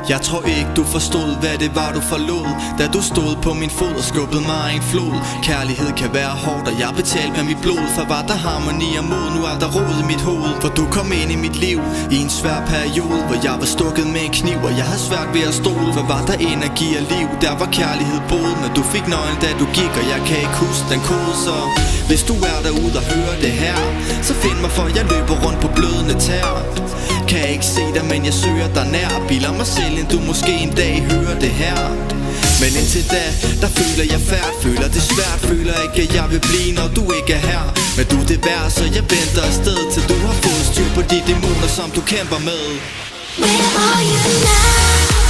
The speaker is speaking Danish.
Jeg tror ikke du forstod hvad det var du forlod, da du stod på min fod og skubbede mig i en flod. Kærlighed kan være hårdt, og jeg betalte med mit blod. For var der harmoni og mod, nu er der rod i mit hoved. For du kom ind i mit liv i en svær periode, hvor jeg var stukket med en kniv, og jeg havde svært ved at stole. For var der energi og liv, der var kærlighed boet. Men du fik nøglen da du gik, og jeg kan ikke huske den kode. Så hvis du er derude og hører det her, så find mig, for jeg løber rundt på blødende tær. Kan ikke se dig, men jeg søger dig nær. Bilder mig selv ind, du måske en dag hører det her. Men indtil da, der føler jeg færd. Føler det svært, føler ikke at jeg vil blive, når du ikke er her. Men du er det værd, så jeg venter afsted, til du har fået styr på de dæmoner, som du kæmper med. Where are you now?